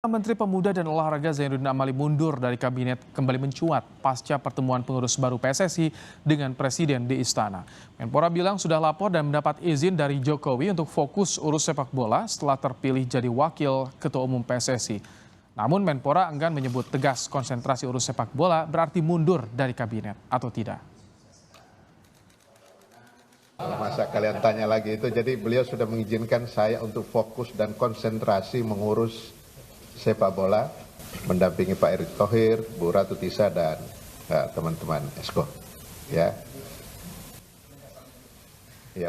Menteri Pemuda dan Olahraga Zainuddin Amali mundur dari kabinet kembali mencuat pasca pertemuan pengurus baru PSSI dengan Presiden di Istana. Menpora bilang sudah lapor dan mendapat izin dari Jokowi untuk fokus urus sepak bola setelah terpilih jadi wakil Ketua Umum PSSI. Namun Menpora enggan menyebut tegas konsentrasi urus sepak bola berarti mundur dari kabinet atau tidak. Masa kalian tanya lagi itu, jadi beliau sudah mengizinkan saya untuk fokus dan konsentrasi mengurus sepak bola, mendampingi Pak Erick Thohir, Bu Ratu Tisa dan teman-teman Esko. Ya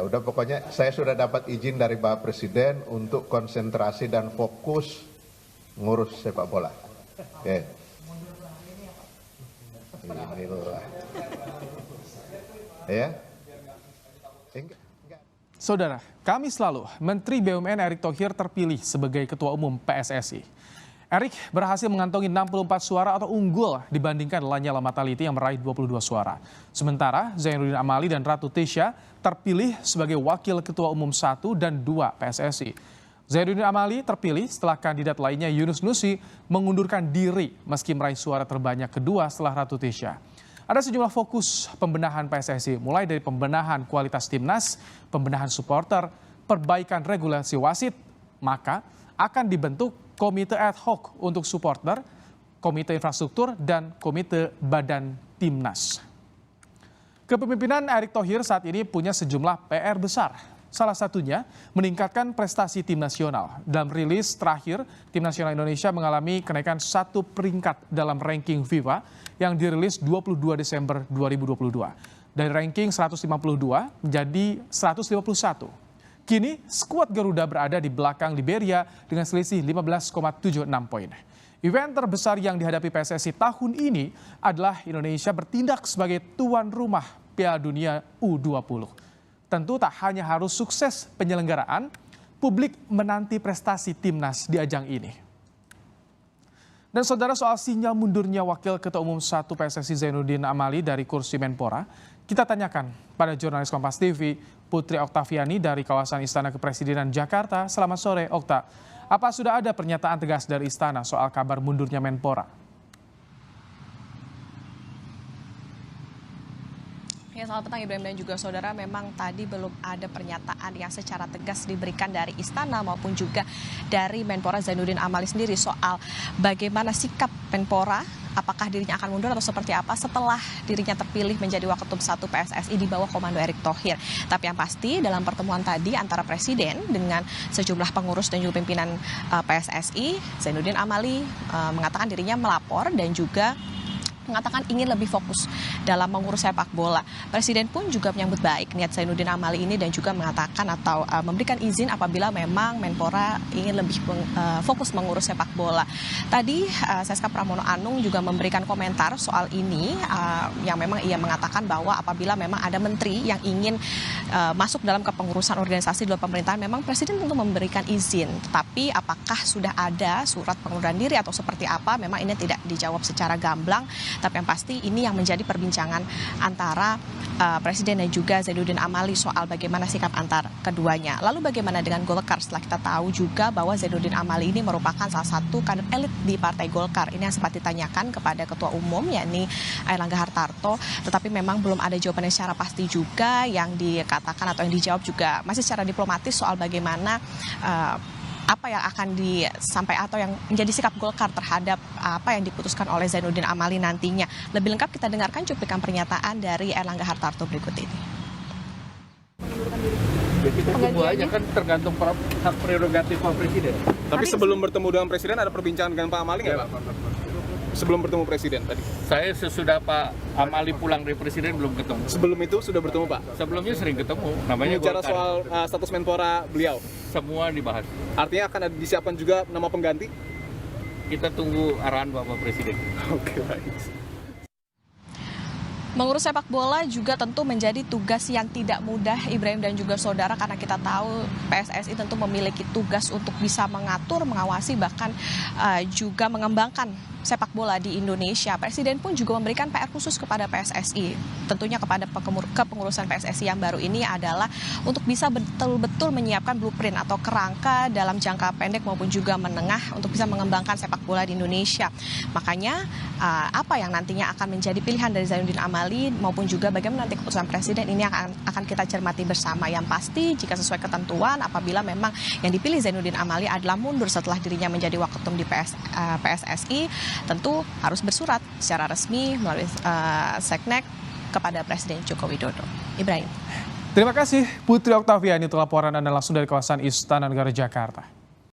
udah, pokoknya saya sudah dapat izin dari Bapak Presiden untuk konsentrasi dan fokus ngurus sepak bola. Oke. Inilah. Ya. Saudara, Kamis lalu, Menteri BUMN Erick Thohir terpilih sebagai Ketua Umum PSSI. Erick berhasil mengantongi 64 suara atau unggul dibandingkan Lanyala Mataliti yang meraih 22 suara. Sementara Zainuddin Amali dan Ratu Tisha terpilih sebagai Wakil Ketua Umum 1 dan 2 PSSI. Zainuddin Amali terpilih setelah kandidat lainnya Yunus Nusi mengundurkan diri meski meraih suara terbanyak kedua setelah Ratu Tisha. Ada sejumlah fokus pembenahan PSSI, mulai dari pembenahan kualitas timnas, pembenahan supporter, perbaikan regulasi wasit, maka akan dibentuk komite ad hoc untuk supporter, komite infrastruktur, dan komite badan timnas. Kepemimpinan Erick Thohir saat ini punya sejumlah PR besar. Salah satunya meningkatkan prestasi tim nasional. Dalam rilis terakhir, tim nasional Indonesia mengalami kenaikan 1 peringkat dalam ranking FIFA yang dirilis 22 Desember 2022. Dari ranking 152 menjadi 151. Kini skuad Garuda berada di belakang Liberia dengan selisih 15,76 poin. Event terbesar yang dihadapi PSSI tahun ini adalah Indonesia bertindak sebagai tuan rumah Piala Dunia U20. Tentu tak hanya harus sukses penyelenggaraan, publik menanti prestasi timnas di ajang ini. Dan saudara, soal sinyal mundurnya Wakil Ketua Umum 1 PSSI Zainuddin Amali dari kursi Menpora, kita tanyakan pada jurnalis Kompas TV, Putri Oktaviani dari kawasan Istana Kepresidenan Jakarta. Selamat sore, Okta. Apa sudah ada pernyataan tegas dari Istana soal kabar mundurnya Menpora? Ya, selamat petang Ibrahim dan juga saudara. Memang tadi belum ada pernyataan yang secara tegas diberikan dari Istana maupun juga dari Menpora Zainuddin Amali sendiri soal bagaimana sikap Menpora, apakah dirinya akan mundur atau seperti apa setelah dirinya terpilih menjadi Waketum 1 PSSI di bawah komando Erick Thohir. Tapi yang pasti dalam pertemuan tadi antara Presiden dengan sejumlah pengurus dan juga pimpinan PSSI, Zainuddin Amali mengatakan dirinya melapor dan juga mengatakan ingin lebih fokus dalam mengurus sepak bola. Presiden pun juga menyambut baik niat Zainuddin Amali ini dan juga mengatakan atau memberikan izin apabila memang Menpora ingin lebih fokus mengurus sepak bola. Tadi Seska Pramono Anung juga memberikan komentar soal ini yang memang ia mengatakan bahwa apabila memang ada menteri yang ingin masuk dalam kepengurusan organisasi di luar pemerintahan, memang Presiden tentu memberikan izin. Tetapi apakah sudah ada surat pengunduran diri atau seperti apa, memang ini tidak dijawab secara gamblang. Tapi yang pasti ini yang menjadi perbincangan antara Presiden dan juga Zainuddin Amali soal bagaimana sikap antar keduanya. Lalu bagaimana dengan Golkar? Setelah kita tahu juga bahwa Zainuddin Amali ini merupakan salah satu kader elit di Partai Golkar. Ini yang sempat ditanyakan kepada Ketua Umum, yakni Airlangga Hartarto. Tetapi memang belum ada jawabannya secara pasti juga. Yang dikatakan atau yang dijawab juga masih secara diplomatis soal bagaimana apa yang akan disampaikan atau yang menjadi sikap Golkar terhadap apa yang diputuskan oleh Zainuddin Amali nantinya. Lebih lengkap kita dengarkan cuplikan pernyataan dari Airlangga Hartarto berikut ini. Kita tunggu aja, kan tergantung hak prerogatif Pak Presiden. Tapi sebelum bertemu dengan Presiden ada perbincangan dengan Pak Amali nggak, Pak? Sebelum bertemu Presiden tadi? Saya sesudah Pak Amali pulang dari Presiden belum ketemu. Sebelum itu sudah bertemu, Pak? Sebelumnya sering ketemu. Namanya bicara Golkar. soal status Menpora beliau? Semua dibahas. Artinya akan ada disiapkan juga nama pengganti? Kita tunggu arahan Bapak Presiden. Oke, baik. Mengurus sepak bola juga tentu menjadi tugas yang tidak mudah, Ibrahim dan juga saudara, karena kita tahu PSSI tentu memiliki tugas untuk bisa mengatur, mengawasi, bahkan juga mengembangkan sepak bola di Indonesia. Presiden pun juga memberikan PR khusus kepada PSSI. Tentunya kepada kepengurusan PSSI yang baru ini adalah untuk bisa betul-betul menyiapkan blueprint atau kerangka dalam jangka pendek maupun juga menengah untuk bisa mengembangkan sepak bola di Indonesia. Makanya apa yang nantinya akan menjadi pilihan dari Zainuddin Amali maupun juga bagaimana nanti keputusan Presiden ini akan kita cermati bersama. Yang pasti jika sesuai ketentuan apabila memang yang dipilih Zainuddin Amali adalah mundur setelah dirinya menjadi waketum di PSSI, tentu harus bersurat secara resmi melalui Seknek kepada Presiden Joko Widodo. Ibrahim. Terima kasih Putri Oktaviani untuk laporan Anda langsung dari kawasan Istana Negara Jakarta.